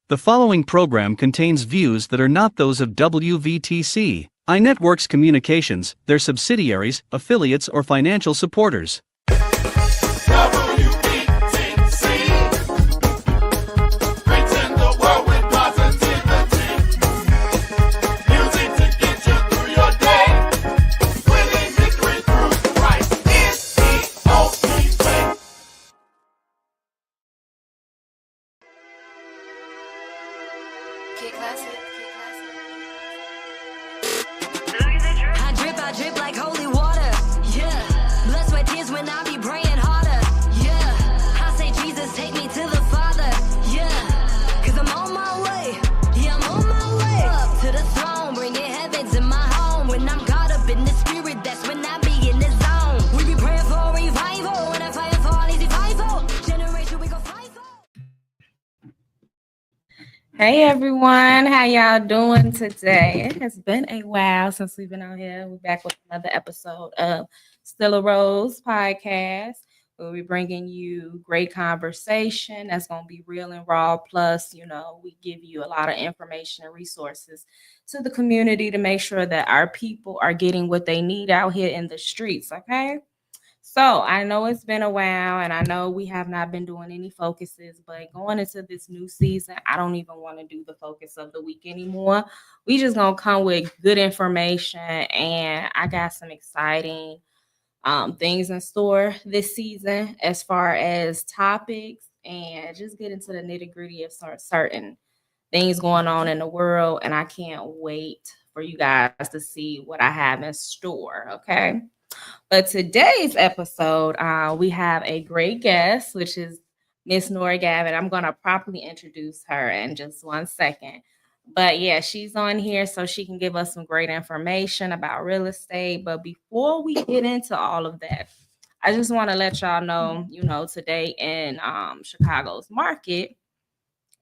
The following program contains views that are not those of WVTC, iNetworks Communications, their subsidiaries, affiliates, or financial supporters. I drip like holy water. Yeah. Blessed with tears when I be praying harder. Yeah. I say, Jesus, take me to the Father. Yeah. Cause I'm on my way. Yeah, I'm on my way. Up to the throne, bringing heaven to my home. When I'm caught up in the spirit, that's when I be in the zone. We be praying for revival. When I fire for all easy revival. Generation, we go fight for. Hey everyone, how y'all doing today? It has been a while since we've been out here. We're back with another episode of Still a Rose podcast. We'll be bringing you great conversation that's going to be real and raw. Plus, we give you a lot of information and resources to the community to make sure that our people are getting what they need out here in the streets, okay? So I know it's been a while and I know we have not been doing any focuses, but going into this new season, I don't even want to do the focus of the week anymore. We just going to come with good information, and I got some exciting things in store this season as far as topics, and just get into the nitty gritty of certain things going on in the world. And I can't wait for you guys to see what I have in store. Okay. But today's episode, we have a great guest, which is Miss Nora Gavin. I'm going to properly introduce her in just 1 second. But yeah, she's on here so she can give us some great information about real estate. But before we get into all of that, I just want to let y'all know, today in Chicago's market,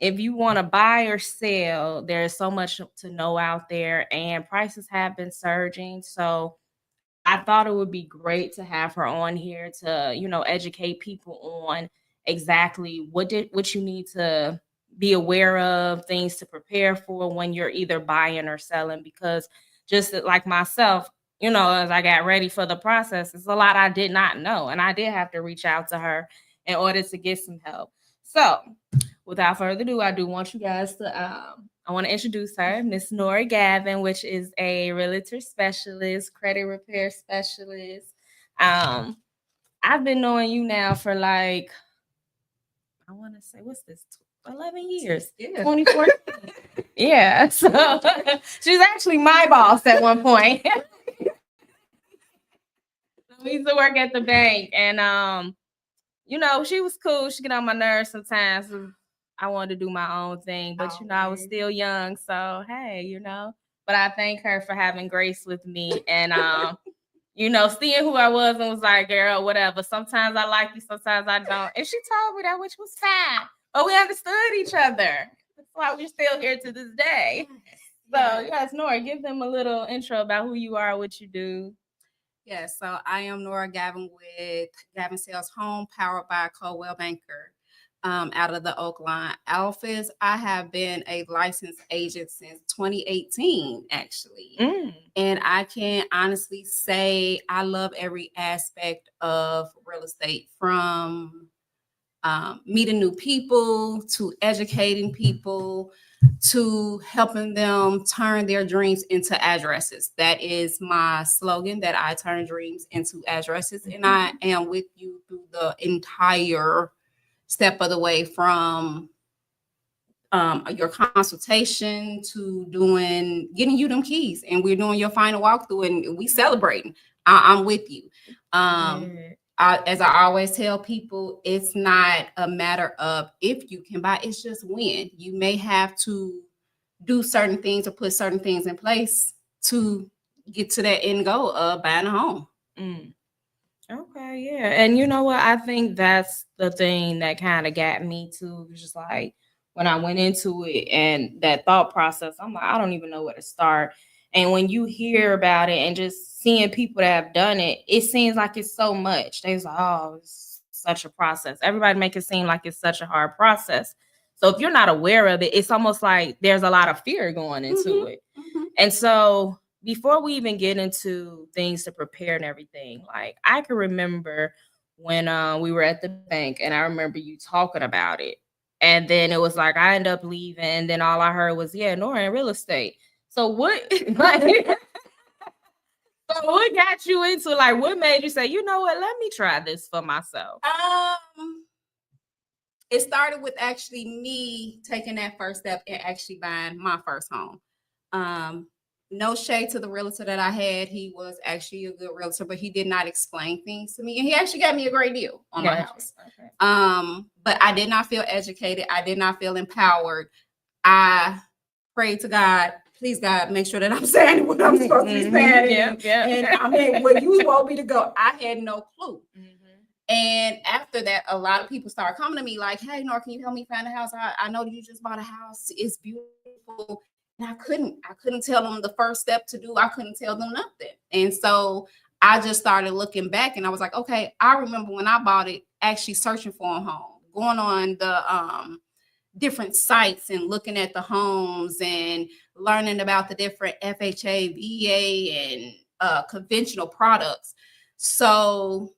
if you want to buy or sell, there's so much to know out there, and prices have been surging. So I thought it would be great to have her on here to, educate people on exactly what you need to be aware of, things to prepare for when you're either buying or selling. Because just like myself, as I got ready for the process, it's a lot I did not know, and I did have to reach out to her in order to get some help. So, without further ado, I do want you guys to I want to introduce her, Miss Nora Gavin, which is a realtor specialist, credit repair specialist. I've been knowing you now for I want to say, what's this, 11 years? Yeah. 2014. Yeah. So she's actually my boss at one point. We used to work at the bank, and she was cool. She get on my nerves sometimes. I wanted to do my own thing, but I was still young, so hey, But I thank her for having grace with me, and seeing who I was, and was like, girl, whatever. Sometimes I like you, sometimes I don't. And she told me that, which was fine. But we understood each other. That's why we're still here to this day. So yes, Nora, give them a little intro about who you are, what you do. Yes, so I am Nora Gavin with Gavin Sales Home, powered by Coldwell Banker, out of the Oakland office. I have been a licensed agent since 2018, actually. And I can honestly say I love every aspect of real estate, from meeting new people to educating people to helping them turn their dreams into addresses. That is my slogan, that I turn dreams into addresses. And I am with you through the entire step of the way, from your consultation to getting you them keys. And we're doing your final walkthrough and we celebrating. I'm with you. As I always tell people, it's not a matter of if you can buy, it's just when. You may have to do certain things or put certain things in place to get to that end goal of buying a home. Okay, yeah. And you know what? I think that's the thing that kind of got me too. Just like when I went into it and that thought process, I'm like, I don't even know where to start. And when you hear about it and just seeing people that have done it, it seems like it's so much. They're like, oh, it's such a process. Everybody make it seem like it's such a hard process. So if you're not aware of it, it's almost like there's a lot of fear going into it. And so before we even get into things to prepare and everything, like I can remember when we were at the bank and I remember you talking about it. And then it was like I ended up leaving, and then all I heard was, yeah, Nora in real estate. So what like so what got you into, like, what made you say, you know what, let me try this for myself? It started with actually me taking that first step and actually buying my first home. No shade to the realtor that I had. He was actually a good realtor, but he did not explain things to me. And he actually got me a great deal on my house. Okay. But I did not feel educated. I did not feel empowered. I prayed to God, please God, make sure that I'm saying what I'm supposed to be saying. And I mean, where you want me to go, I had no clue. And after that, a lot of people started coming to me like, hey, Nora, can you help me find a house? I know you just bought a house. It's beautiful. And I couldn't tell them the first step to do. I couldn't tell them nothing. And so I just started looking back and I was like, okay, I remember when I bought it, actually searching for a home, going on the different sites and looking at the homes and learning about the different FHA, VA, and conventional products. So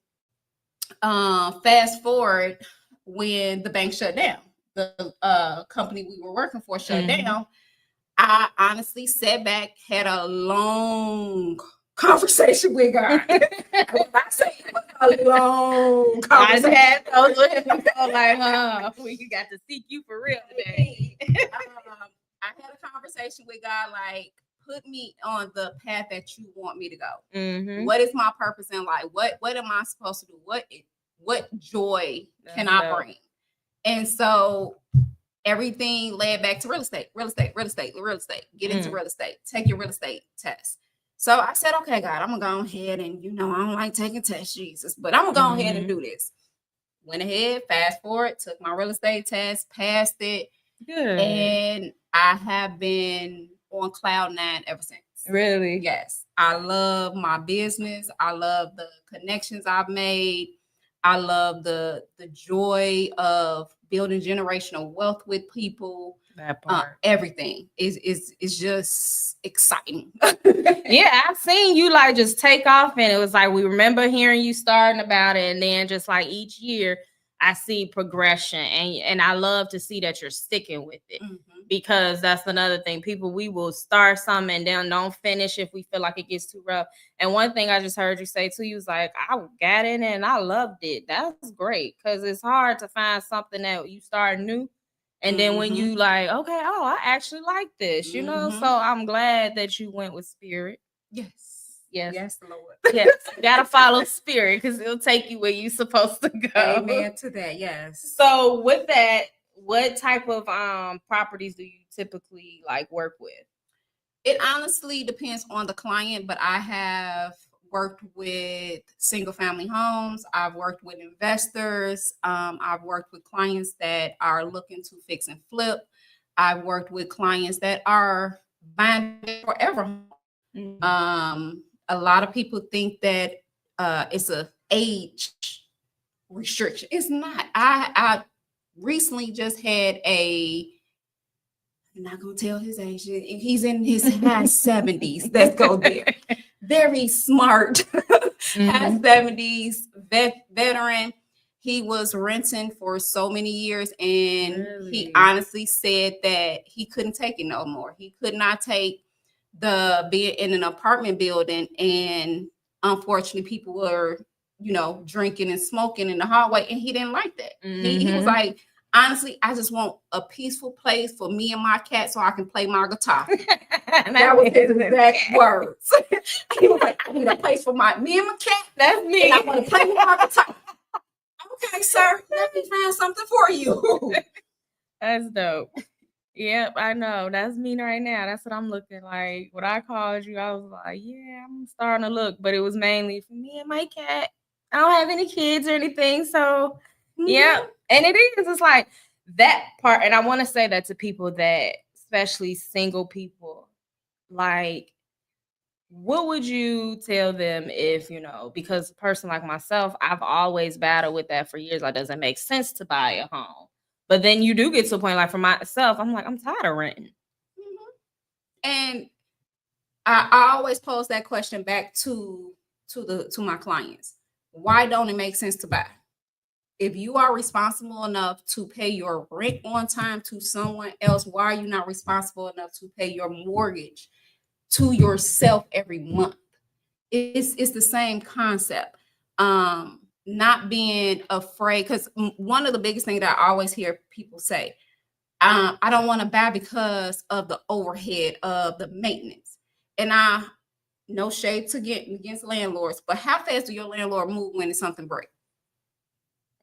fast forward, when the bank shut down, the company we were working for shut down, I honestly sat back, had a long conversation with God. I say a long conversation. I had those with him before, like, we got to seek you for real today. I had a conversation with God, like, put me on the path that you want me to go. What is my purpose in life? What am I supposed to do? What joy can I bring? And so everything led back to real estate. Get into real estate. Take your real estate test. So I said, okay, God, I'm gonna go ahead and, I don't like taking tests, Jesus, but I'm gonna go ahead and do this. Went ahead, fast forward, took my real estate test, passed it. Good. And I have been on cloud 9 ever since. Really? Yes. I love my business. I love the connections I've made. I love the joy of building generational wealth with people. That part. Everything is just exciting. Yeah, I've seen you like just take off, and it was like we remember hearing you starting about it, and then just like each year I see progression, and I love to see that you're sticking with it. Because that's another thing. People, we will start something and then don't finish if we feel like it gets too rough. And one thing I just heard you say too, you was like, I got in and I loved it. That's great, because it's hard to find something that you start new. And then when you like, okay, I actually like this, So I'm glad that you went with Spirit. Yes, Lord. Yes, you gotta follow Spirit, because it'll take you where you're supposed to go. Amen to that. Yes. So with that, what type of properties do you typically like work with? It honestly depends on the client, but I have worked with single family homes. I've worked with investors. I've worked with clients that are looking to fix and flip. I've worked with clients that are buying forever. A lot of people think that it's a age restriction. It's not. I recently just had I'm not gonna tell his age. He's in his high 70s. Let's go there. Very smart, high 70s veteran. He was renting for so many years, and he honestly said that he couldn't take it no more. He could not take the being in an apartment building, and unfortunately, people were, drinking and smoking in the hallway, and he didn't like that. He was like, honestly, I just want a peaceful place for me and my cat so I can play my guitar. That was his exact words. He was like, I need a place for me and my cat. That's me. And I want to play with my guitar. Okay, sir, let me find something for you. That's dope. Yep, I know. That's me right now. That's what I'm looking like. When I called you, I was like, yeah, I'm starting to look. But it was mainly for me and my cat. I don't have any kids or anything. So, yeah. And it is. It's like that part. And I want to say that to people that, especially single people, like, what would you tell them if, because a person like myself, I've always battled with that for years. Like, doesn't make sense to buy a home. But then you do get to a point, like for myself, I'm like, I'm tired of renting. And I always pose that question back to my clients. Why don't it make sense to buy? If you are responsible enough to pay your rent on time to someone else, why are you not responsible enough to pay your mortgage to yourself every month? It's the same concept. Not being afraid, because one of the biggest things that I always hear people say, I don't want to buy because of the overhead of the maintenance. And no shade to get against landlords, but how fast do your landlord move when something breaks?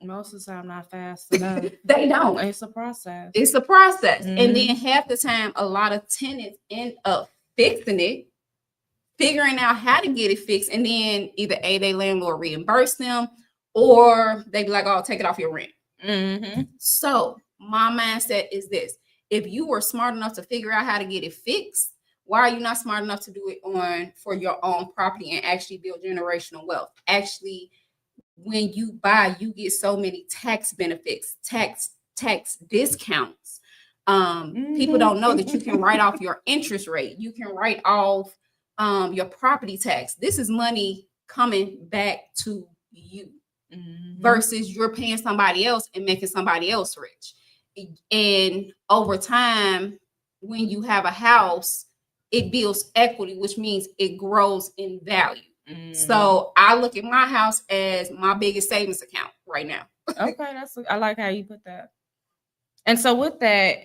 Most of the time, not fast enough. They don't. It's a process. It's a process. Mhm. And then half the time, a lot of tenants end up fixing it, figuring out how to get it fixed, and then either their landlord reimburse them, or they be like, oh, take it off your rent. Mm-hmm. So my mindset is this: if you were smart enough to figure out how to get it fixed, why are you not smart enough to do it for your own property and actually build generational wealth? Actually, when you buy, you get so many tax benefits, tax discounts. People don't know that you can write off your interest rate. You can write off your property tax. This is money coming back to you versus you're paying somebody else and making somebody else rich. And over time, when you have a house, it builds equity, which means it grows in value. So I look at my house as my biggest savings account right now. Okay, I like how you put that. And so with that,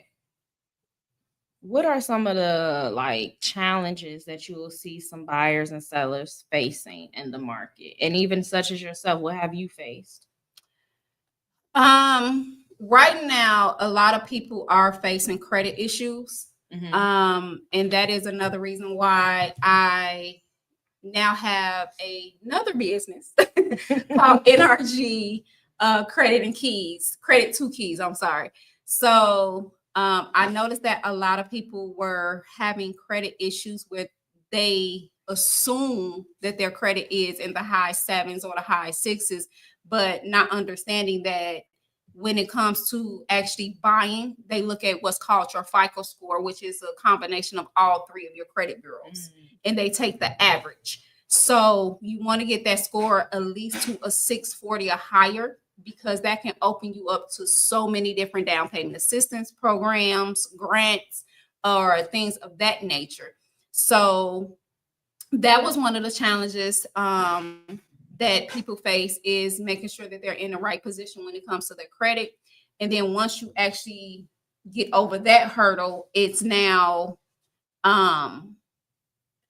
what are some of the like challenges that you will see some buyers and sellers facing in the market? And even such as yourself, what have you faced? Right now, a lot of people are facing credit issues. And that is another reason why I now have another business called NRG Credit 2 Keys. I'm sorry. So I noticed that a lot of people were having credit issues where they assume that their credit is in the high 7s or the high 6s, but not understanding that when it comes to actually buying, they look at what's called your FICO score, which is a combination of all 3 of your credit bureaus, and they take the average. So you want to get that score at least to a 640 or higher, because that can open you up to so many different down payment assistance programs, grants, or things of that nature. So that was one of the challenges that people face, is making sure that they're in the right position when it comes to their credit. And then once you actually get over that hurdle, it's now, I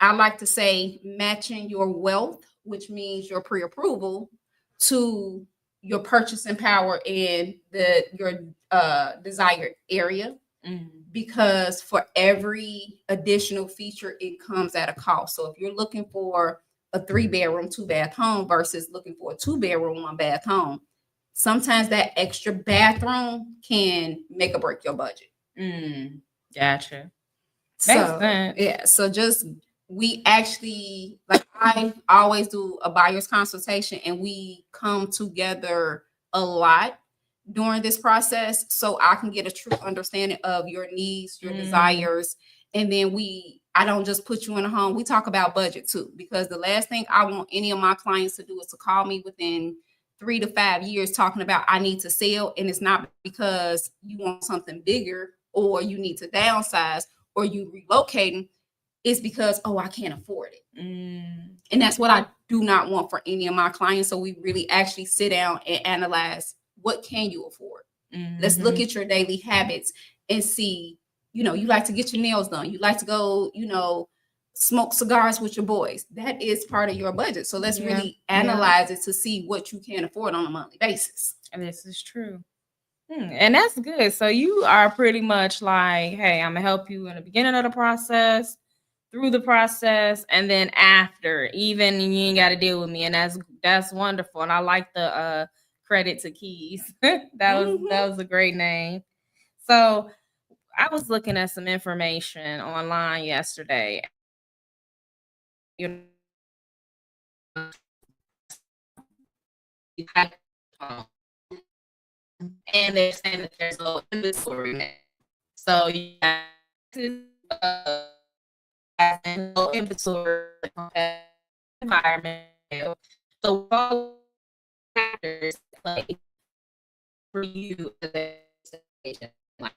like to say, matching your wealth, which means your pre-approval, to your purchasing power in your desired area. Because for every additional feature, it comes at a cost. So if you're looking for a 3-bedroom, 2-bath home versus looking for a 2-bedroom, 1-bath home, sometimes that extra bathroom can make or break your budget. Gotcha. So yeah, so just, we actually, like, I always do a buyer's consultation, and we come together a lot during this process, so I can get a true understanding of your needs, your desires. And then I don't just put you in a home. We talk about budget too, because the last thing I want any of my clients to do is to call me within 3 to 5 years talking about, I need to sell. And it's not because you want something bigger, or you need to downsize, or you relocating. It's because, oh, I can't afford it. And that's what I do not want for any of my clients. So we really actually sit down and analyze, what can you afford? Let's look at your daily habits and see, you like to get your nails done. You like to go, smoke cigars with your boys. That is part of your budget. So let's really analyze it to see what you can afford on a monthly basis. And this is true. And that's good. So you are pretty much like, hey, I'm going to help you in the beginning of the process, through the process, and then after, even you ain't got to deal with me. And that's wonderful. And I like the Credit 2 Keys. that was a great name. So I was looking at some information online yesterday. and they're saying that there's low inventory now. So you have to low inventory environment. So all factors play for you as a station. Like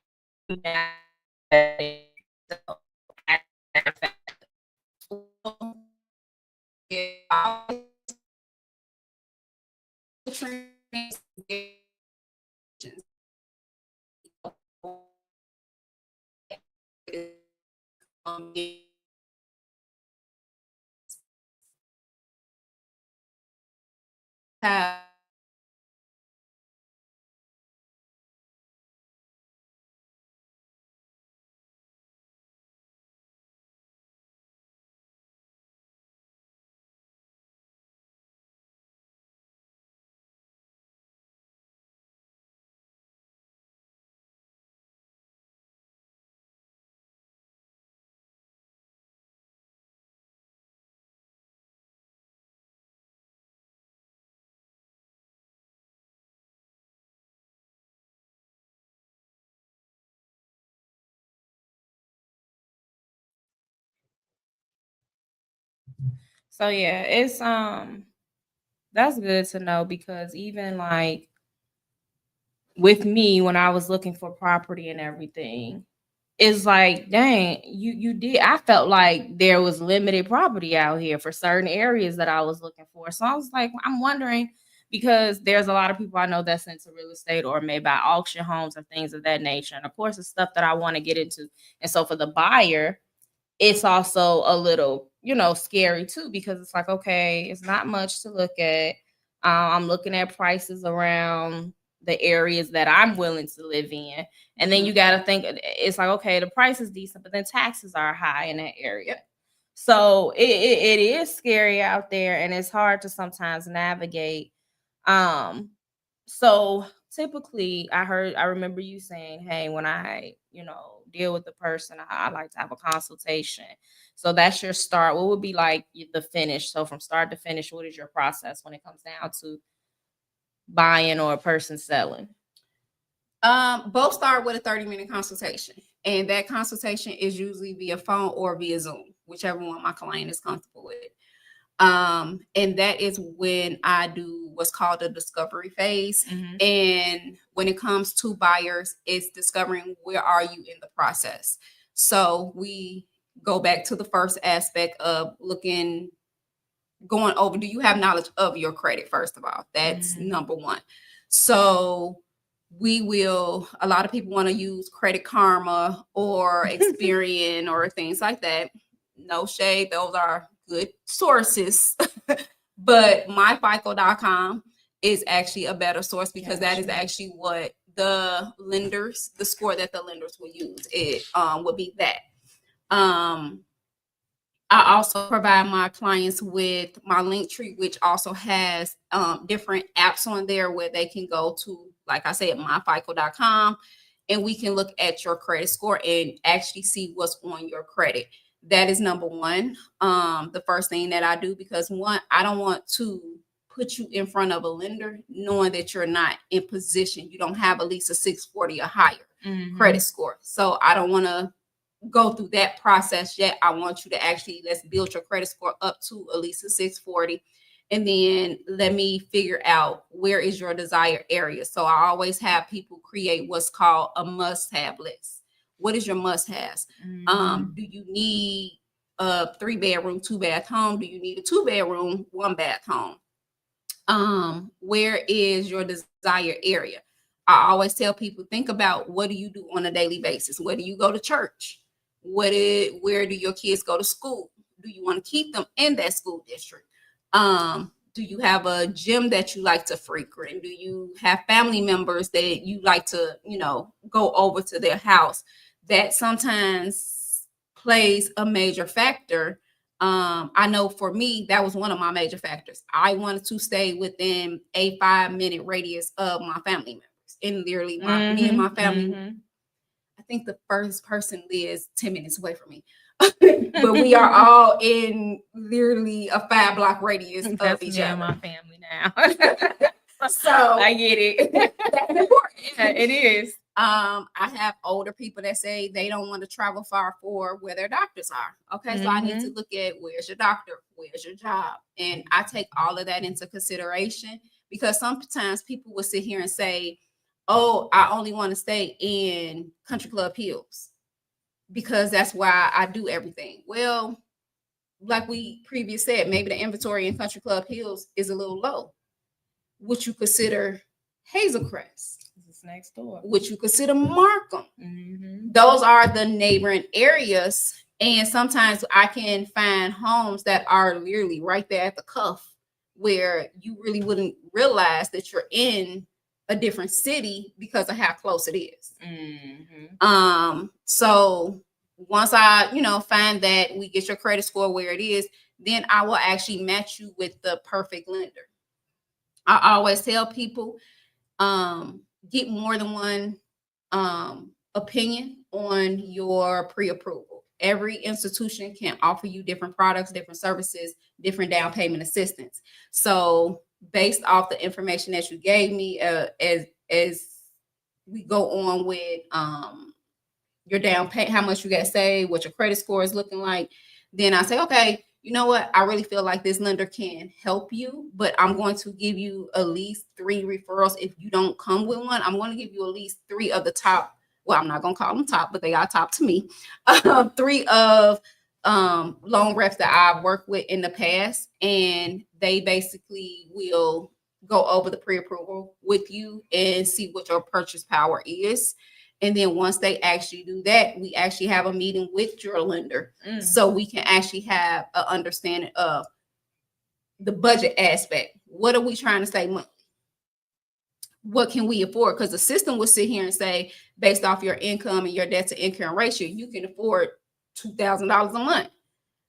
so yeah, it's that's good to know, because even like with me when I was looking for property and everything, it's like, dang, you did. I felt like there was limited property out here for certain areas that I was looking for. So I was like, I'm wondering, because there's a lot of people I know that's into real estate or may buy auction homes and things of that nature. And of course, it's stuff that I want to get into. And so for the buyer, it's also a little, scary too, because it's like, okay, it's not much to look at. I'm looking at prices around the areas that I'm willing to live in. And then you got to think, it's like, okay, the price is decent, but then taxes are high in that area. So it is scary out there, and it's hard to sometimes navigate. So typically I remember you saying, hey, when I, deal with the person, I like to have a consultation. So that's your start. What would be like the finish? So from start to finish, what is your process when it comes down to buying or a person selling? Both start with a 30-minute consultation. And that consultation is usually via phone or via Zoom, whichever one my client is comfortable with. And that is when I do what's called a discovery phase. Mhm. And when it comes to buyers, it's discovering where are you in the process. So we go back to the first aspect of going over, do you have knowledge of your credit? First of all, that's Mhm. number one. So a lot of people want to use Credit Karma or Experian or things like that. No shade, those are good sources. But myfico.com is actually a better source, because that is actually what the score that the lenders will use. It would be that. I also provide my clients with my Linktree, which also has different apps on there where they can go to, like I said, myfico.com, and we can look at your credit score and actually see what's on your credit. That is number one. The first thing that I do, because one, I don't want to put you in front of a lender knowing that you're not in position. You don't have at least a 640 or higher credit score. So I don't want to go through that process yet. I want you to actually, let's build your credit score up to at least a 640. And then let me figure out where is your desired area. So I always have people create what's called a must-have list. What is your must-haves? Do you need a 3-bedroom, 2-bath home? Do you need a 2-bedroom, 1-bath home? Where is your desired area? I always tell people, think about, what do you do on a daily basis? Where do you go to church? Where do your kids go to school? Do you want to keep them in that school district? Do you have a gym that you like to frequent? Do you have family members that you like to, go over to their house? That sometimes plays a major factor. I know for me, that was one of my major factors. I wanted to stay within a 5-minute radius of my family members. And literally me and my family, I think the first person lives 10 minutes away from me. But we are all in literally a 5-block radius of each other. My family now. So I get it. that's important. Yeah, it is. I have older people that say they don't want to travel far for where their doctors are. Okay, so I need to look at where's your doctor, where's your job, and I take all of that into consideration because sometimes people will sit here and say, "Oh, I only want to stay in Country Club Hills because that's why I do everything." Well, like we previously said, maybe the inventory in Country Club Hills is a little low. Would you consider Hazelcrest? This is next door. Would you consider Markham? Those are the neighboring areas. And sometimes I can find homes that are literally right there at the cuff where you really wouldn't realize that you're in a different city because of how close it is. So once I, find that we get your credit score where it is, then I will actually match you with the perfect lender. I always tell people, get more than one opinion on your pre-approval. Every institution can offer you different products, different services, different down payment assistance. So based off the information that you gave me, as we go on with your down pay, how much you got to say, what your credit score is looking like, then I say, okay, you know what? I really feel like this lender can help you, but I'm going to give you at least 3 referrals. If you don't come with one, I'm going to give you at least 3 of the top. Well, I'm not going to call them top, but they are top to me. 3 of loan reps that I've worked with in the past, and they basically will go over the pre-approval with you and see what your purchase power is. And then once they actually do that, we actually have a meeting with your lender so we can actually have an understanding of the budget aspect. What are we trying to say monthly? What can we afford? Because the system will sit here and say, based off your income and your debt to income ratio, you can afford $2,000 a month.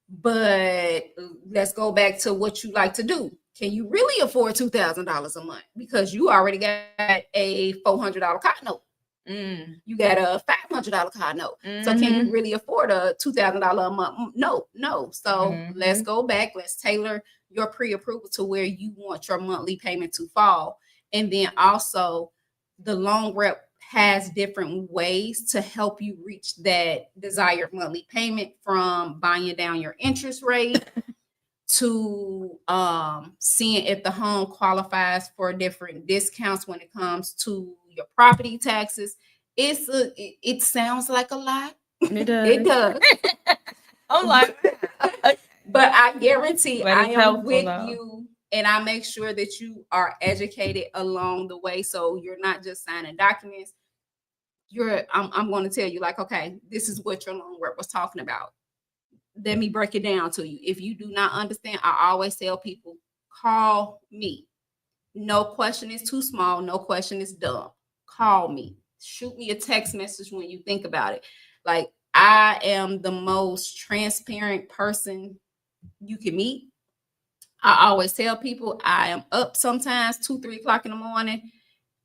But let's go back to what you like to do. Can you really afford $2,000 a month? Because you already got a $400 car note. You got a $500 car note. So can you really afford a $2,000 a month? No. So let's go back. Let's tailor your pre-approval to where you want your monthly payment to fall. And then also the loan rep has different ways to help you reach that desired monthly payment, from buying down your interest rate to seeing if the home qualifies for different discounts when it comes to your property taxes. It sounds like a lot. It does. It does. I'm like, but I guarantee But I it's am helpful, with though. you, and I make sure that you are educated along the way. So you're not just signing documents. I'm going to tell you, like, okay, this is what your loan rep was talking about. Let me break it down to you. If you do not understand, I always tell people, call me. No question is too small. No question is dumb. Call me. Shoot me a text message when you think about it. Like, I am the most transparent person you can meet. I always tell people I am up sometimes 2-3 o'clock in the morning.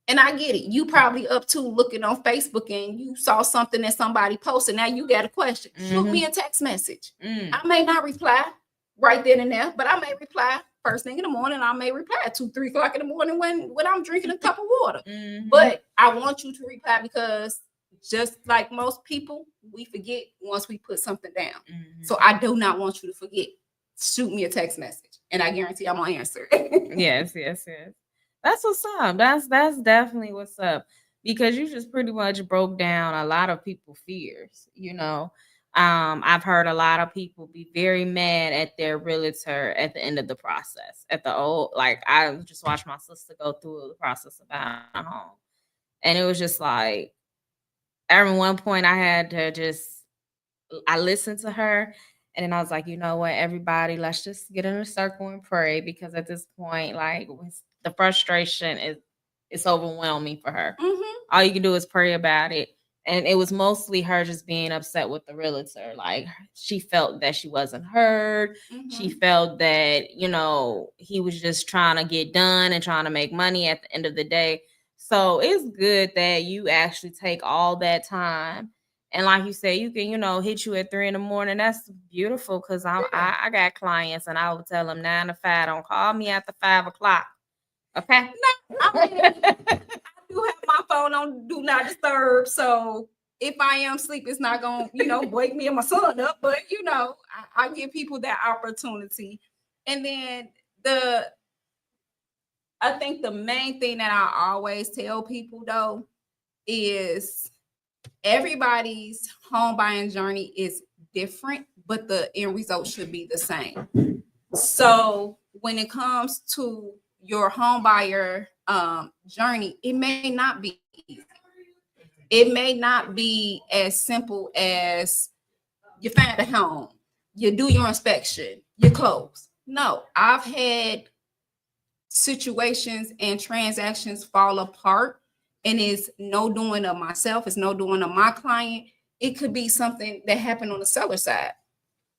And I get it. You probably up too, looking on Facebook, and you saw something that somebody posted. Now you got a question. Shoot me a text message. I may not reply right then and there, but I may reply first thing in the morning. I may reply at 2-3 o'clock in the morning when I'm drinking a cup of water. But I want you to reply, because just like most people, we forget once we put something down. So I do not want you to forget. Shoot me a text message, and I guarantee I'm gonna answer. yes. That's what's up. That's definitely what's up, because you just pretty much broke down a lot of people's fears. I've heard a lot of people be very mad at their realtor at the end of the process. I just watched my sister go through the process of buying a home, and it was just like, at one point I listened to her, and then I was like, you know what, everybody, let's just get in a circle and pray, because at this point, like, the frustration is overwhelming for her. All you can do is pray about it. And it was mostly her just being upset with the realtor. Like, she felt that she wasn't heard. She felt that, he was just trying to get done and trying to make money at the end of the day. So it's good that you actually take all that time. And like you said, you can, hit you at 3 a.m. That's beautiful, because I got clients, and I would tell them 9 to 5. Don't call me after 5 o'clock. Okay. I do have my phone on do not disturb, so if I am asleep, it's not gonna, wake me and my son up. But I give people that opportunity. And then I think the main thing that I always tell people though is everybody's home buying journey is different, but the end result should be the same. So when it comes to your home buyer journey, it may not be easy. It may not be as simple as you find a home, you do your inspection, you close. No, I've had situations and transactions fall apart, and it's no doing of myself, it's no doing of my client. It could be something that happened on the seller side.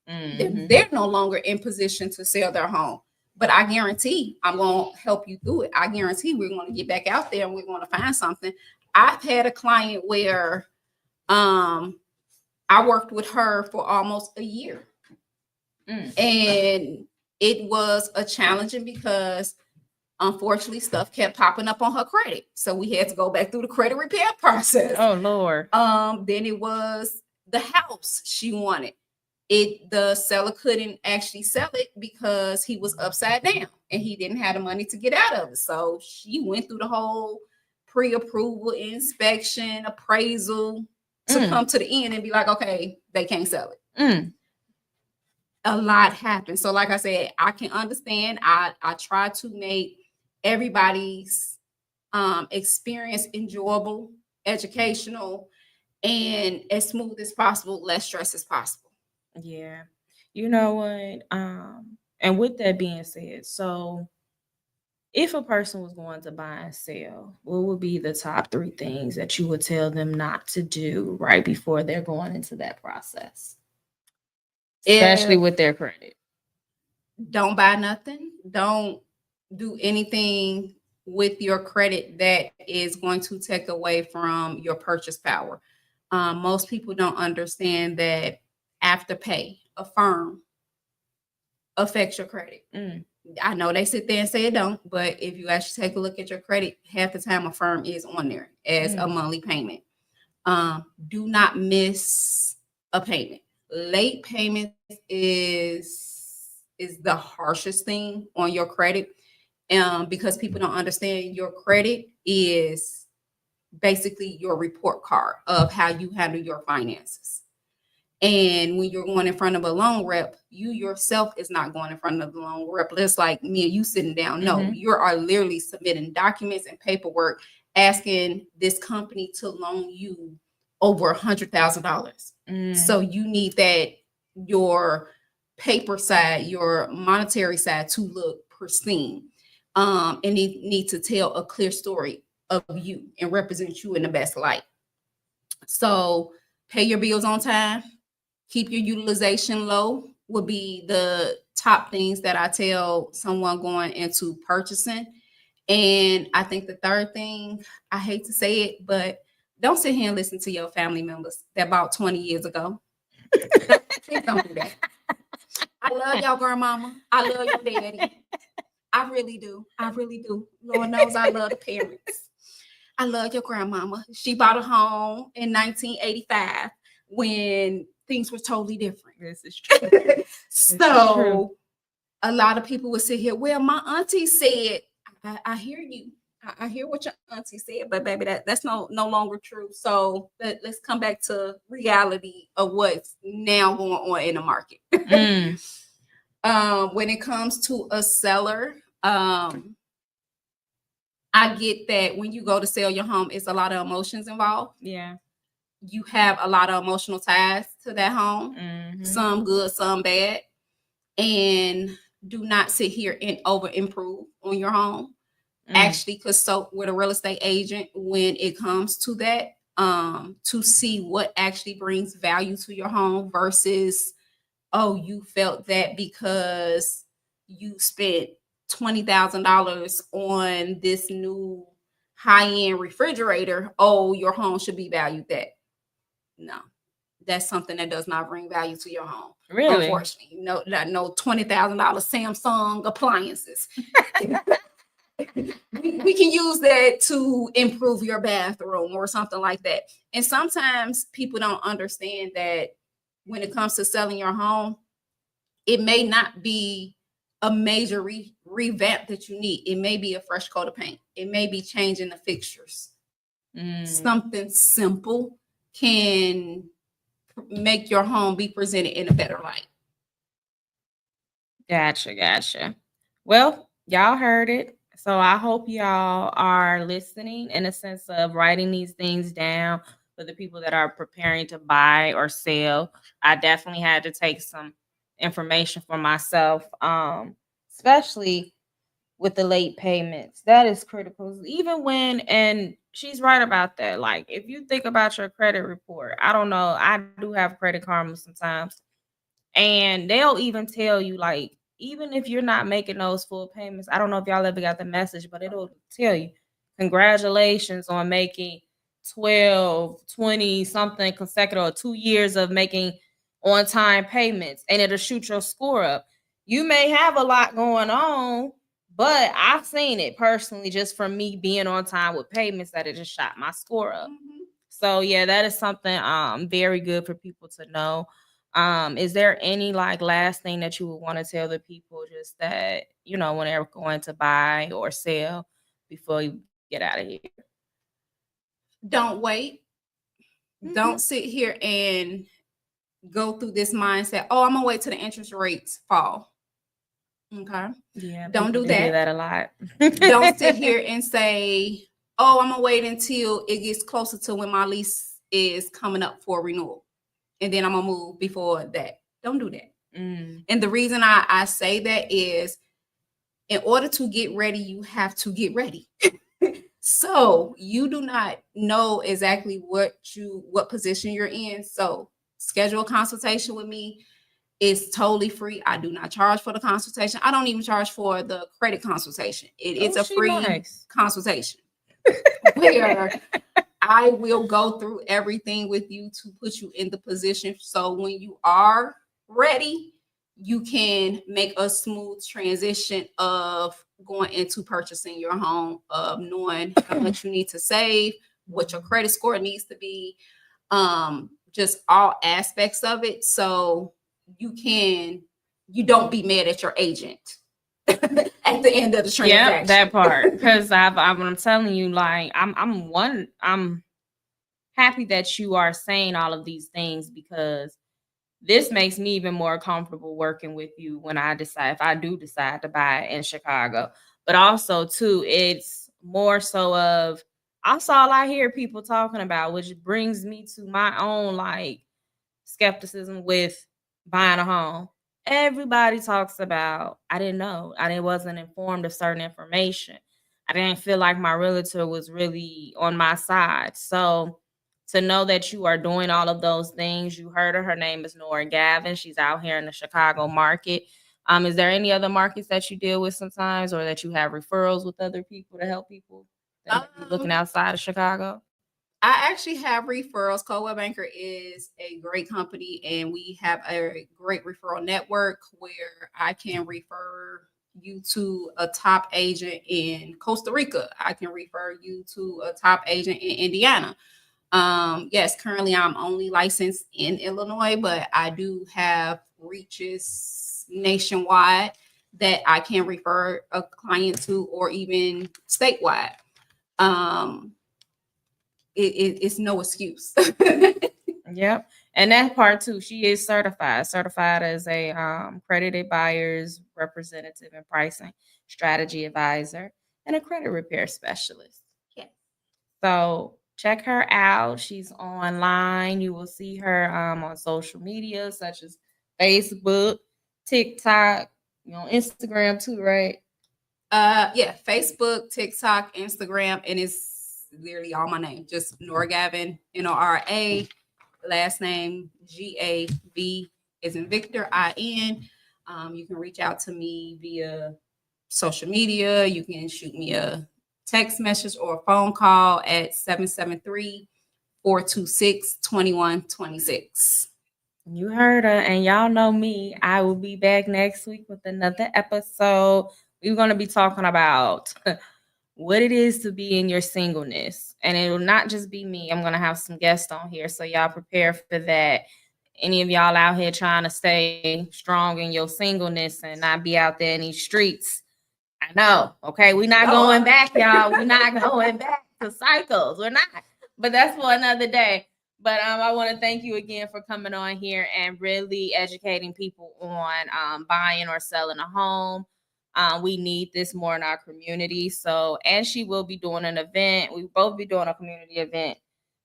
They're no longer in position to sell their home. But I guarantee I'm going to help you through it. I guarantee we're going to get back out there and we're going to find something. I've had a client where I worked with her for almost a year. And it was a challenging because unfortunately stuff kept popping up on her credit. So we had to go back through the credit repair process. Oh, Lord. Then it was the house she wanted. The seller couldn't actually sell it because he was upside down and he didn't have the money to get out of it. So she went through the whole pre-approval, inspection, appraisal to come to the end and be like, okay, they can't sell it. A lot happened. So like I said, I can understand. I try to make everybody's experience enjoyable, educational, and as smooth as possible, less stress as possible. Yeah. You know what? And with that being said, so if a person was going to buy and sell, what would be the top 3 things that you would tell them not to do right before they're going into that process? Especially with their credit. Don't buy nothing. Don't do anything with your credit that is going to take away from your purchase power. Most people don't understand that Afterpay, Affirm, affects your credit. I know they sit there and say it don't, but if you actually take a look at your credit, half the time Affirm is on there as a monthly payment. Do not miss a payment. Late payments is the harshest thing on your credit, because people don't understand your credit is basically your report card of how you handle your finances. And when you're going in front of a loan rep, you yourself is not going in front of the loan rep. Just like me and you sitting down. No, you are literally submitting documents and paperwork asking this company to loan you over $100,000. So you need that, your paper side, your monetary side to look pristine. And it need to tell a clear story of you and represent you in the best light. So pay your bills on time. Keep your utilization low would be the top things that I tell someone going into purchasing. And I think the third thing, I hate to say it, but don't sit here and listen to your family members that bought 20 years ago. Don't do that. I love y'all grandmama. I love your daddy. I really do. I really do. Lord knows I love the parents. I love your grandmama. She bought a home in 1985 when things were totally different. This is true. So true. A lot of people would sit here, well, my auntie said, I hear you. I hear what your auntie said, but baby, that's no longer true. So let's come back to reality of what's now going on in the market. When it comes to a seller, I get that when you go to sell your home, it's a lot of emotions involved. Yeah. You have a lot of emotional ties to that home, some good, some bad. And do not sit here and over improve on your home. Actually consult with a real estate agent when it comes to that, to see what actually brings value to your home versus, oh, you felt that because you spent $20,000 on this new high-end refrigerator, oh, your home should be valued that. No, that's something that does not bring value to your home. Really? Unfortunately, no $20,000 Samsung appliances. we can use that to improve your bathroom or something like that. And sometimes people don't understand that when it comes to selling your home, it may not be a major revamp that you need. It may be a fresh coat of paint. It may be changing the fixtures. Something simple can make your home be presented in a better light. Gotcha. Well, y'all heard it. So I hope y'all are listening in a sense of writing these things down for the people that are preparing to buy or sell. I definitely had to take some information for myself, especially with the late payments. That is critical. Even when, and she's right about that. Like, if you think about your credit report, I don't know, I do have Credit Karma sometimes, and they'll even tell you, like, even if you're not making those full payments, I don't know if y'all ever got the message, but it'll tell you, congratulations on making 12, 20 something consecutive, or 2 years of making on time payments, and it'll shoot your score up. You may have a lot going on, but I've seen it personally just from me being on time with payments that it just shot my score up. So yeah, that is something very good for people to know. Is there any like last thing that you would want to tell the people, just that, you know, when they're going to buy or sell, before you get out of here? Don't wait. Don't sit here and go through this mindset, oh, I'm gonna wait till the interest rates fall. Okay. Yeah. Don't do Hear that. that a lot. Don't sit here and say, oh, I'm gonna wait until it gets closer to when my lease is coming up for renewal, and then I'm gonna move before that. Don't do that. And the reason I say that is, in order to get ready, you have to get ready. So you do not know exactly what position you're in. So schedule a consultation with me. It's totally free. I do not charge for the consultation. I don't even charge for the credit consultation. It's a free consultation where I will go through everything with you to put you in the position. So when you are ready, you can make a smooth transition of going into purchasing your home, of knowing how much you need to save, what your credit score needs to be, just all aspects of it. So you don't be mad at your agent at the end of the transaction. Yeah, that part. Because I'm telling you, like, I'm happy that you are saying all of these things, because this makes me even more comfortable working with you when if I do decide to buy in Chicago. But also too, it's more so of, also all I hear people talking about, which brings me to my own like skepticism with buying a home. Everybody talks about, I didn't know, I wasn't informed of certain information. I didn't feel like my realtor was really on my side. So to know that you are doing all of those things, you heard her name is Nora Gavin. She's out here in the Chicago market. Is there any other markets that you deal with sometimes, or that you have referrals with other people to help people that are looking outside of Chicago? I actually have referrals. Coldwell Banker is a great company, and we have a great referral network where I can refer you to a top agent in Costa Rica. I can refer you to a top agent in Indiana. Yes, currently I'm only licensed in Illinois, but I do have reaches nationwide that I can refer a client to, or even statewide. It's no excuse. Yep. And that part too, she is certified as a accredited buyer's representative and pricing strategy advisor and a credit repair specialist. Yeah. So check her out. She's online. You will see her on social media such as Facebook, TikTok, Instagram too, right? Yeah, Facebook, TikTok, Instagram, and it's literally all my name. Just Nora Gavin, Nora, last name Gav, as in Victor, IN. You can reach out to me via social media. You can shoot me a text message or a phone call at 773-426-2126. You heard her, and y'all know me. I will be back next week with another episode. We're going to be talking about what it is to be in your singleness. And it will not just be me. I'm going to have some guests on here, so y'all prepare for that. Any of y'all out here trying to stay strong in your singleness and not be out there in these streets, I know, okay? We're not going back, y'all. We're not going back to cycles. We're not. But that's for another day. But I want to thank you again for coming on here and really educating people on buying or selling a home. We need this more in our community. So, and she will be doing an event. We both be doing a community event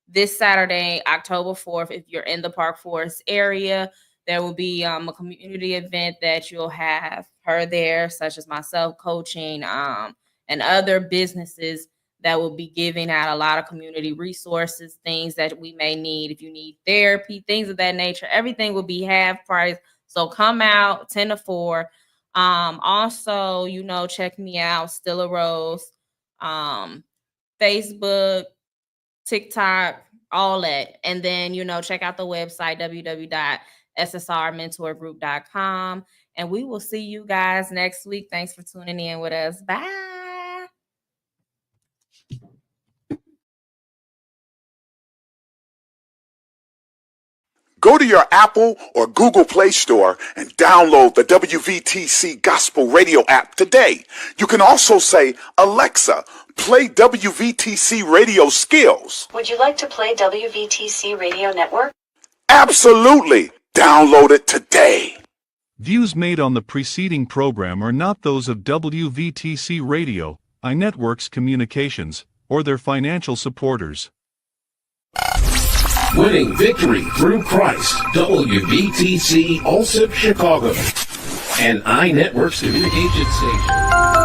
this Saturday, October 4th. If you're in the Park Forest area, there will be a community event that you'll have her there, such as myself coaching and other businesses that will be giving out a lot of community resources, things that we may need. If you need therapy, things of that nature, everything will be half price. So come out 10 to 4. Also, check me out, Stilla Rose, Facebook, TikTok, all that. And then, check out the website, www.ssrmentorgroup.com. And we will see you guys next week. Thanks for tuning in with us. Bye. Go to your Apple or Google Play Store and download the WVTC Gospel Radio app today. You can also say, Alexa, play WVTC Radio Skills. Would you like to play WVTC Radio Network? Absolutely. Download it today. Views made on the preceding program are not those of WVTC Radio, iNetworks Communications, or their financial supporters. Winning victory through Christ, WVTC Allsip Chicago, and iNetworks Communication Station.